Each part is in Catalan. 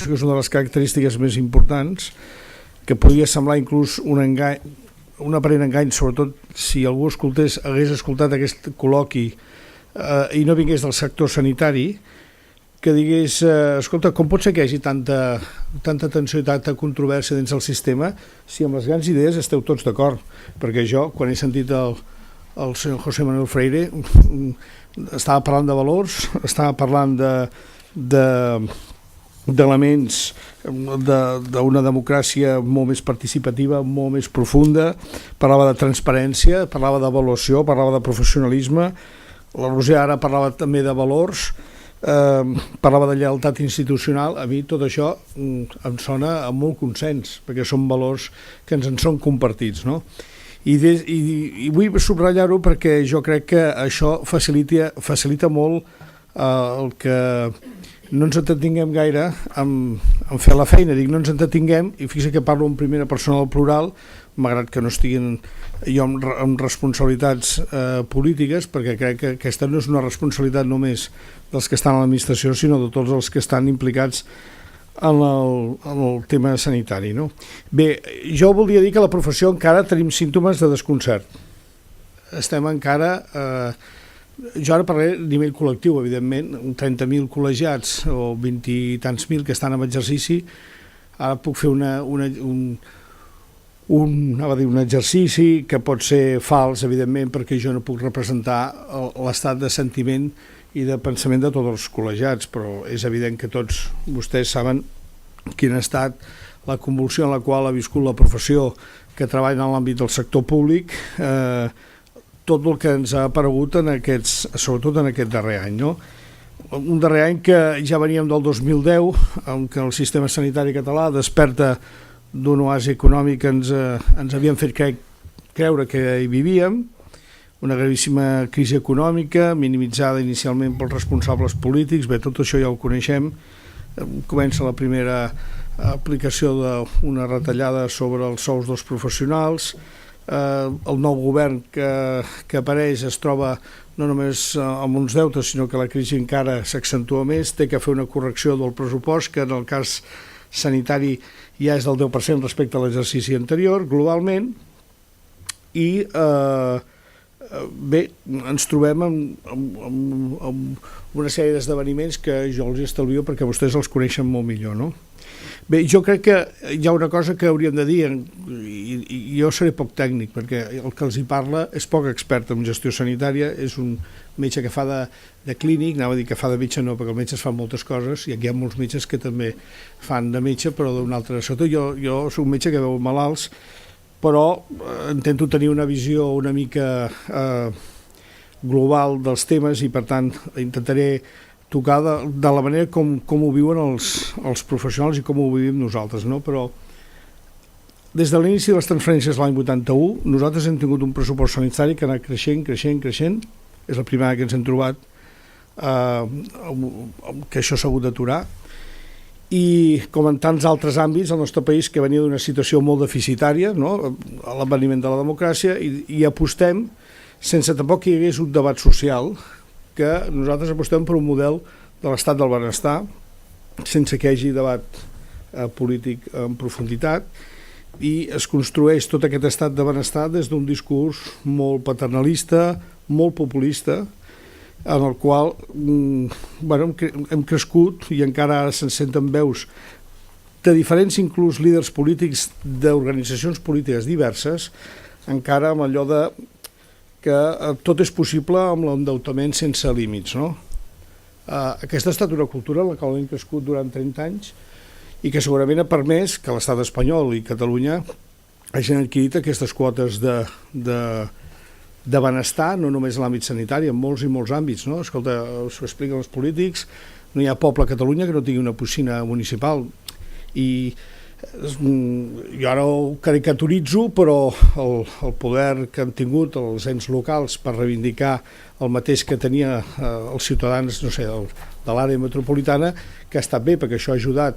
que és una de les característiques més importants, que podria semblar inclús un engany, un aparent engany, sobretot si algú hagués escoltat aquest col·loqui i no vingués del sector sanitari, que digués, escolta, com pot ser que hi hagi tanta tensió i tanta controvèrsia dins del sistema si amb les grans idees esteu tots d'acord? Perquè jo, quan he sentit el senyor José Manuel Freire, estava parlant de valors, estava parlant d'elements d'una democràcia molt més participativa, molt més profunda, parlava de transparència, parlava d'avaluació, parlava de professionalisme, la Roser ara parlava també de valors, parlava de lleialtat institucional. A mi tot això em sona amb molt consens, perquè són valors que ens en són compartits, no? I vull subratllar-ho perquè jo crec que això facilita molt el que no ens entretinguem gaire en fer la feina. Dic, no ens entretinguem, i fixa que parlo en primera persona del plural, malgrat que no estiguin jo amb responsabilitats polítiques, perquè crec que aquesta no és una responsabilitat només dels que estan a l'administració, sinó de tots els que estan implicats en el tema sanitari, no? Bé, jo voldria dir que a la professió encara tenim símptomes de desconcert. Estem encara... jo ara parlaré a nivell col·lectiu, evidentment, 30.000 col·legiats o 20 i tants mil que estan en exercici. Ara puc fer un exercici que pot ser fals, evidentment, perquè jo no puc representar l'estat de sentiment i de pensament de tots els col·legiats, però és evident que tots vostès saben quina ha estat la convulsió en la qual ha viscut la professió que treballa en l'àmbit del sector públic, tot el que ens ha aparegut sobretot en aquest darrer any, no? Un darrer any que ja veníem del 2010, en què el sistema sanitari català desperta d'un oasi econòmic que ens havien fet creure que hi vivíem, una gravíssima crisi econòmica, minimitzada inicialment pels responsables polítics. Bé, tot això ja ho coneixem. Comença la primera aplicació d'una retallada sobre els sous dels professionals. El nou govern que apareix es troba no només amb uns deutes, sinó que la crisi encara s'accentua més, té que fer una correcció del pressupost, que en el cas sanitari ja és del 10% respecte a l'exercici anterior, globalment, i bé, ens trobem amb una sèrie d'esdeveniments que jo els estalvio perquè vostès els coneixen molt millor, no? Bé, jo crec que hi ha una cosa que hauríem de dir, i jo seré poc tècnic, perquè el que els hi parla és poc expert en gestió sanitària, és un metge que fa de clínic, anava a dir que fa de metge no, perquè els metges fan moltes coses, i aquí hi ha molts metges que també fan de metge, però d'un altre sota. Jo soc un metge que veu malalts, però intento tenir una visió una mica global dels temes i, per tant, intentaré tocar de la manera com ho viuen els professionals i com ho vivim nosaltres, no? Però des de l'inici de les transferències l'any 81, nosaltres hem tingut un pressupost sanitari que ha anat creixent. És la primera que ens hem trobat que això s'ha hagut d'aturar. I com en tants altres àmbits, el nostre país, que venia d'una situació molt deficitària, no? A l'adveniment de la democràcia, i apostem, sense tampoc que hi hagués un debat social, que nosaltres apostem per un model de l'estat del benestar, sense que hi hagi debat polític en profunditat, i es construeix tot aquest estat de benestar des d'un discurs molt paternalista, molt populista, en el qual hem crescut, i encara ara se'n senten veus de diferents inclús líders polítics d'organitzacions polítiques diverses, encara amb allò de que tot és possible amb l'endeutament sense límits, no? Aquesta ha estat una cultura en la qual hem crescut durant 30 anys i que segurament ha permès que l'estat espanyol i Catalunya hagin adquirit aquestes quotes de benestar, no només en l'àmbit sanitari, en molts i molts àmbits, no? Escolta, s'ho expliquen els polítics, no hi ha poble a Catalunya que no tingui una piscina municipal, i jo ara ho caricaturitzo, però el poder que han tingut els ens locals per reivindicar el mateix que tenia els ciutadans, no sé, de l'àrea metropolitana, que ha estat bé, perquè això ha ajudat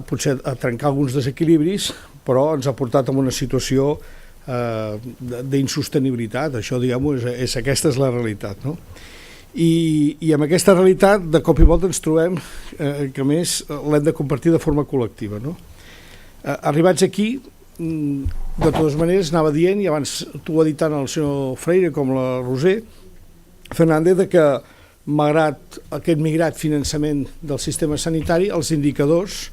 potser a trencar alguns desequilibris, però ens ha portat a una situació d'insostenibilitat. Això, diguem-ho, aquesta és la realitat, no? I amb aquesta realitat, de cop i volta ens trobem que a més l'hem de compartir de forma col·lectiva, no? Arribats aquí, de totes maneres, anava dient, i abans tu ho ha dit tant el senyor Freire com la Roser Fernández, que malgrat aquest migrat finançament del sistema sanitari, els indicadors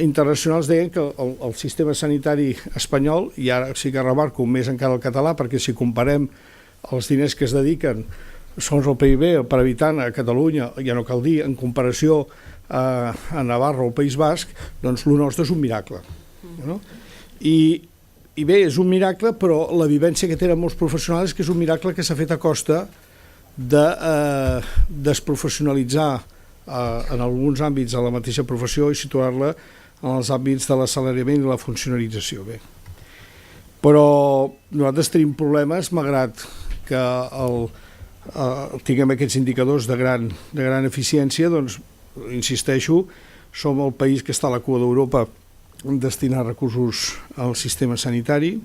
internacionals deien que el sistema sanitari espanyol, i ara sí que remarco més encara el català, perquè si comparem els diners que es dediquen segons el PIB per habitant a Catalunya, ja no cal dir, en comparació a Navarra o al País Basc, doncs el nostre és un miracle, no? I bé, és un miracle, però la vivència que tenen molts professionals és que és un miracle que s'ha fet a costa de desprofessionalitzar en alguns àmbits de la mateixa professió i situar-la en els àmbits de l'assalariament i la funcionalització. Bé, però nosaltres tenim problemes, malgrat que tinguem aquests indicadors de gran eficiència, doncs, insisteixo, som el país que està a la cua d'Europa en destinar recursos al sistema sanitari,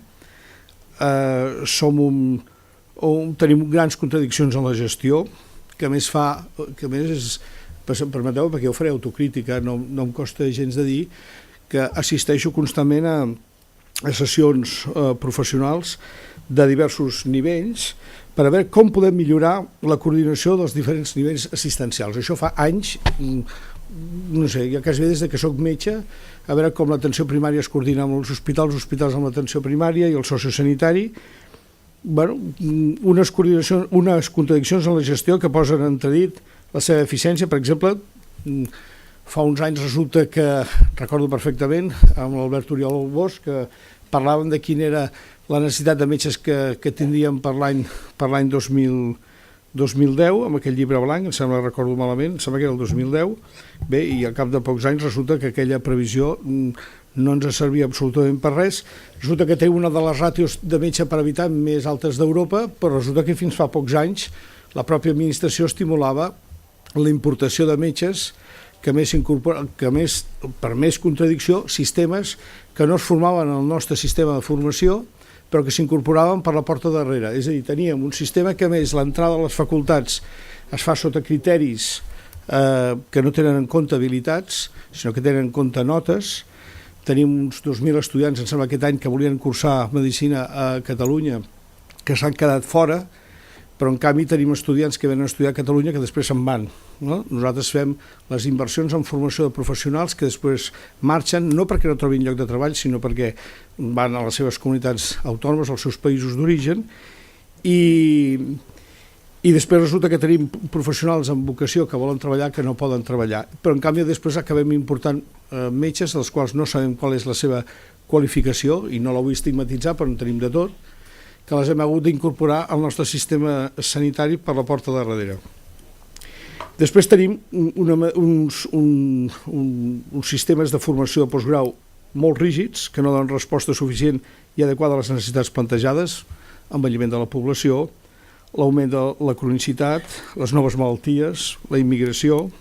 tenim grans contradiccions en la gestió, que a més permeteu, perquè jo faré autocrítica, no em costa gens de dir, que assisteixo constantment a sessions professionals de diversos nivells per a veure com podem millorar la coordinació dels diferents nivells assistencials. Això fa anys, no sé, ja quasi des que soc metge, a veure com l'atenció primària es coordina amb els hospitals amb l'atenció primària i el sociosanitari. Bueno, unes contradiccions en la gestió que posen en entredit la seva eficiència. Per exemple, fa uns anys resulta que, recordo perfectament, amb l'Albert Oriol Bosch, que parlàvem de quina era la necessitat de metges que tindríem per l'any 2010, amb aquell llibre blanc, em sembla, recordo malament, em sembla que era el 2010, bé, i al cap de pocs anys resulta que aquella previsió no ens servia absolutament per res. Resulta que té una de les ràtios de metge per habitant més altes d'Europa, però resulta que fins fa pocs anys la pròpia administració estimulava la importació de metges que més, per més contradicció, sistemes que no es formaven en el nostre sistema de formació, però que s'incorporaven per la porta darrere. És a dir, teníem un sistema que, a més, l'entrada a les facultats es fa sota criteris que no tenen en compte habilitats, sinó que tenen en compte notes. Tenim uns 2.000 estudiants, em sembla, aquest any, que volien cursar Medicina a Catalunya, que s'han quedat fora, però en canvi tenim estudiants que venen a estudiar a Catalunya que després se'n van, no? Nosaltres fem les inversions en formació de professionals que després marxen, no perquè no trobin lloc de treball, sinó perquè van a les seves comunitats autònomes, als seus països d'origen, i després resulta que tenim professionals amb vocació que volen treballar que no poden treballar, però en canvi després acabem important metges dels quals no sabem qual és la seva qualificació, i no la vull estigmatitzar, però en tenim de tot, que les hem hagut d'incorporar al nostre sistema sanitari per la porta de darrere. Després tenim uns sistemes de formació de postgrau molt rígids, que no donen resposta suficient i adequada a les necessitats plantejades, envelliment de la població, l'augment de la cronicitat, les noves malalties, la immigració,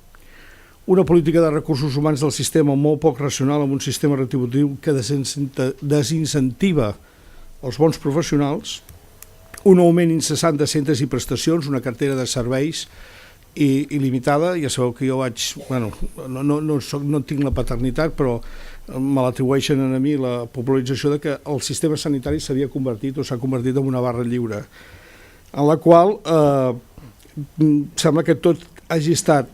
una política de recursos humans del sistema molt poc racional, amb un sistema retributiu que desincentiva els bons professionals, un augment incessant de centres i prestacions, una cartera de serveis il·limitada. Ja sabeu que jo no tinc la paternitat, però me l'atribueixen a mi la popularització de que el sistema sanitari s'havia convertit o s'ha convertit en una barra lliure, en la qual sembla que tot hagi estat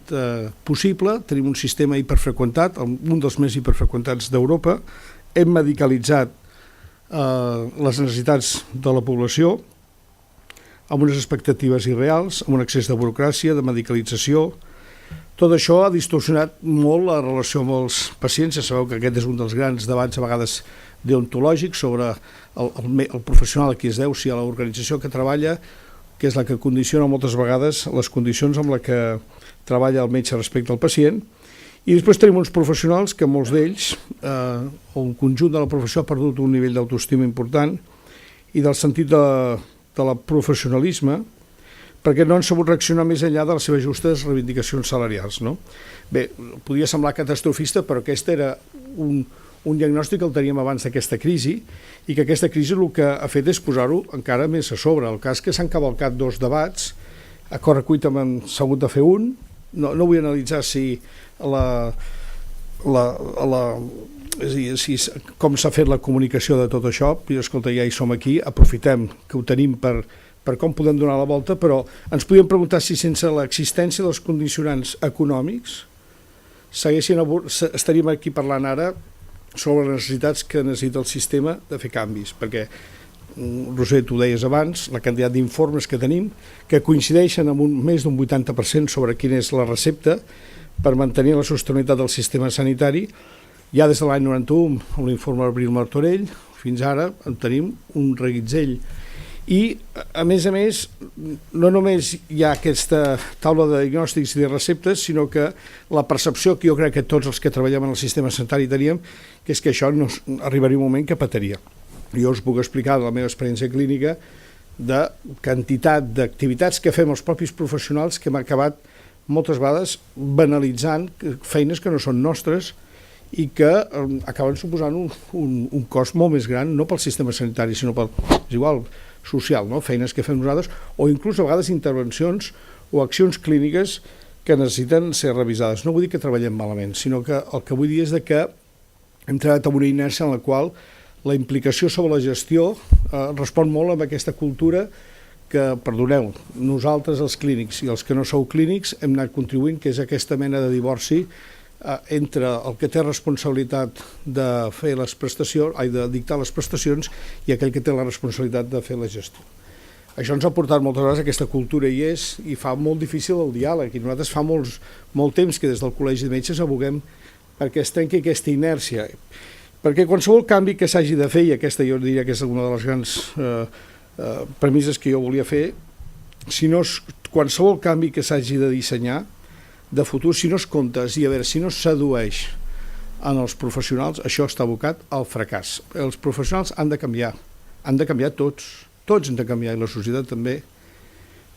possible. Tenim un sistema hiperfreqüentat, un dels més hiperfreqüentats d'Europa, hem medicalitzat les necessitats de la població amb unes expectatives irreals, amb un excés de burocràcia, de medicalització. Tot això ha distorsionat molt la relació amb els pacients. Ja sabeu que aquest és un dels grans debats a vegades deontològics sobre el professional a qui es deu, si a l'organització que treballa, que és la que condiciona moltes vegades les condicions amb la que treballa el metge respecte al pacient. I després tenim uns professionals que molts d'ells, un conjunt de la professió, ha perdut un nivell d'autoestima important i del sentit de la professionalisme, perquè no han sabut reaccionar més enllà de les seves justes reivindicacions salarials, no? Bé, podria semblar catastrofista, però aquest era un diagnòstic que el teníem abans d'aquesta crisi, i que aquesta crisi el que ha fet és posar-ho encara més a sobre. El cas que s'han cavalcat dos debats a correcuita s'ha hagut de fer un. No vull analitzar si com s'ha fet la comunicació de tot això. I escolta, ja hi som aquí, aprofitem que ho tenim per com podem donar la volta, però ens podríem preguntar si sense l'existència dels condicionants econòmics estaríem aquí parlant ara sobre les necessitats que necessita el sistema de fer canvis, perquè Roser, tu deies abans, la quantitat d'informes que tenim que coincideixen amb més d'un 80% sobre quina és la recepta per mantenir la sostenibilitat del sistema sanitari. Ja des de l'any 91, amb l'informe d'Abril Martorell, fins ara en tenim un reguitzell. I, a més, no només hi ha aquesta taula de diagnòstics i de receptes, sinó que la percepció que jo crec que tots els que treballem en el sistema sanitari teníem, que és que això arribaria un moment que petaria. Jo us puc explicar de la meva experiència clínica de quantitat d'activitats que fem els propis professionals que hem acabat moltes vegades banalitzant feines que no són nostres i que acaben suposant un cost molt més gran, no pel sistema sanitari, sinó pel social, no? Feines que fem nosaltres, o inclús a vegades intervencions o accions clíniques que necessiten ser revisades. No vull dir que treballem malament, sinó que el que vull dir és que hem treballat amb una inèrcia en la qual la implicació sobre la gestió respon molt amb aquesta cultura que, perdoneu, nosaltres els clínics i els que no sou clínics hem anat contribuint, que és aquesta mena de divorci entre el que té responsabilitat de fer les prestacions, de dictar les prestacions, i aquell que té la responsabilitat de fer la gestió. Això ens ha portat moltes vegades, aquesta cultura hi és, i fa molt difícil el diàleg, i nosaltres fa molt temps que des del Col·legi de Metges aboguem perquè es trenqui aquesta inèrcia, perquè qualsevol canvi que s'hagi de fer, i aquesta jo diria que és una de les grans premisses que jo volia fer, qualsevol canvi que s'hagi de dissenyar de futur, si no es compta, i a veure, si no es sedueix en els professionals, això està abocat al fracàs. Els professionals han de canviar tots hem de canviar, i la societat també,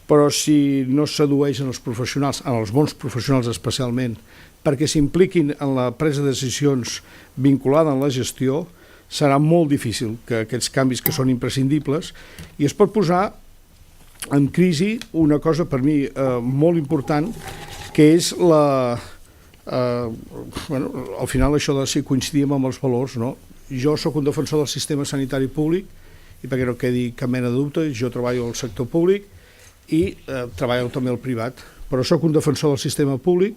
però si no es sedueix en els professionals, en els bons professionals especialment, perquè s'impliquin en la presa de decisions vinculada en la gestió, serà molt difícil que aquests canvis que són imprescindibles, i es pot posar en crisi una cosa per mi molt important, que és al final això de si coincidim amb els valors, no? Jo sóc un defensor del sistema sanitari públic, i perquè no quedi cap mena de dubte, jo treballo al sector públic i treballo també al privat, però sóc un defensor del sistema públic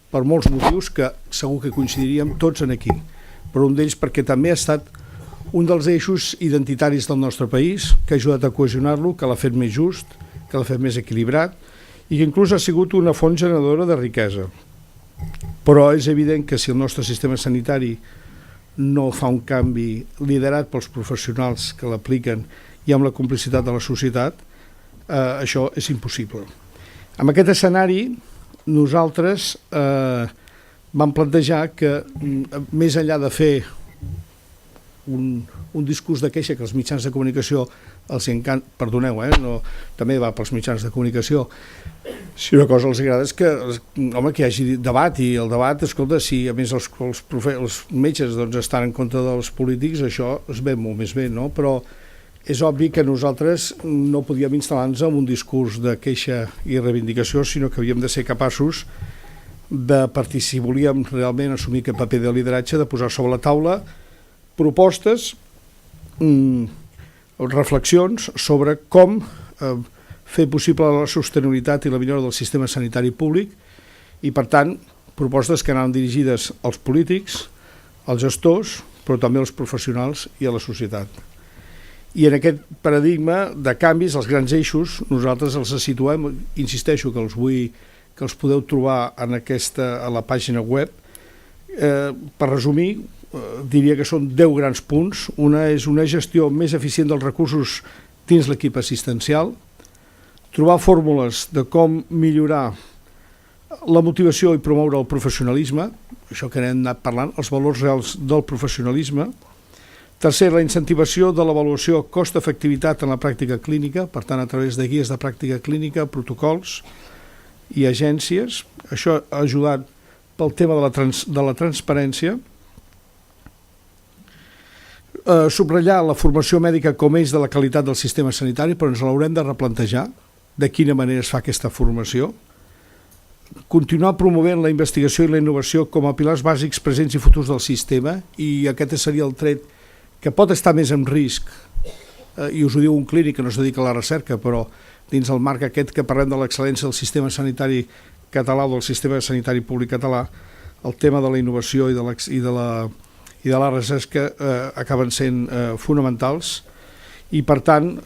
per molts motius que segur que coincidiríem tots en aquí, però un d'ells perquè també ha estat un dels eixos identitaris del nostre país, que ha ajudat a cohesionar-lo, que l'ha fet més just, que l'ha fet més equilibrat, i que inclús ha sigut una font generadora de riquesa. Però és evident que si el nostre sistema sanitari no fa un canvi liderat pels professionals que l'apliquen i amb la complicitat de la societat, això és impossible. En aquest escenari, nosaltres vam plantejar que, més enllà de fer un discurs de queixa que els mitjans de comunicació els encanta, perdoneu, també va pels mitjans de comunicació, si una cosa els agrada és que, home, que hi hagi debat, i el debat, escolta, si a més els metges estan en contra dels polítics, això es ve molt més bé, no? Però és obvi que nosaltres no podíem instal·lar-nos en un discurs de queixa i reivindicació, sinó que havíem de ser capaços de si volíem realment assumir aquest paper de lideratge, de posar sobre la taula propostes, reflexions sobre com fer possible la sostenibilitat i la millora del sistema sanitari públic, i per tant propostes que anaven dirigides als polítics, als gestors, però també als professionals i a la societat. I en aquest paradigma de canvis, els grans eixos, nosaltres els situem, insisteixo que els podeu trobar a la pàgina web. Per resumir, diria que són 10 grans punts. Una és una gestió més eficient dels recursos dins l'equip assistencial, trobar fórmules de com millorar la motivació i promoure el professionalisme, això que n'hem anat parlant, els valors reals del professionalisme. Tercer, la incentivació de l'avaluació cost-efectivitat en la pràctica clínica, per tant, a través de guies de pràctica clínica, protocols i agències. Això ha ajudat pel tema de la transparència. Subratllar la formació mèdica com a eix de la qualitat del sistema sanitari, però ens l'haurem de replantejar, de quina manera es fa aquesta formació, continuar promovent la investigació i la innovació com a pilars bàsics presents i futurs del sistema, i aquest seria el tret que pot estar més en risc, i us ho diu un clínic que no es dedica a la recerca, però dins el marc aquest que parlem de l'excel·lència del sistema sanitari català o del sistema sanitari públic català, el tema de la innovació i de la recerca acaben sent fonamentals, i per tant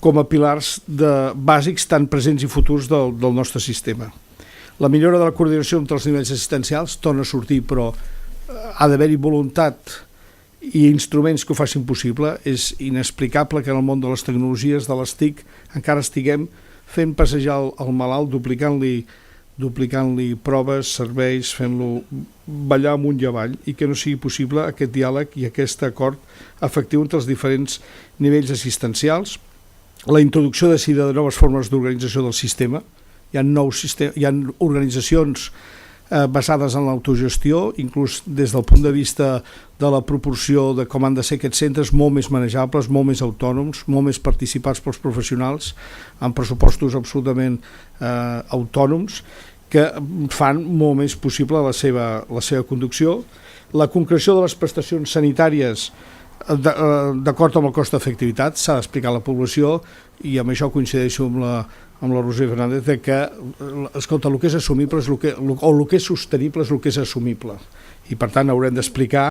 com a pilars bàsics tan presents i futurs del nostre sistema. La millora de la coordinació entre els nivells assistencials torna a sortir, però ha d'haver-hi voluntat i instruments que ho facin possible. És inexplicable que en el món de les tecnologies, de les TIC, encara estiguem fent passejar el malalt, duplicant-li proves, serveis, fent-lo ballar amunt i avall, i que no sigui possible aquest diàleg i aquest acord efectiu entre els diferents nivells assistencials. La introducció decidida de noves formes d'organització del sistema. Hi ha organitzacions basades en l'autogestió, inclús des del punt de vista de la proporció de com han de ser aquests centres, molt més manejables, molt més autònoms, molt més participats pels professionals, amb pressupostos absolutament autònoms, que fan molt més possible la seva conducció. La concreció de les prestacions sanitàries d'acord amb el cost d'efectivitat, s'ha d'explicar a la població, i amb això coincideixo amb la Roser Fernández, de que escolta, el que és assumible o el que és sostenible és el que és assumible, i per tant haurem d'explicar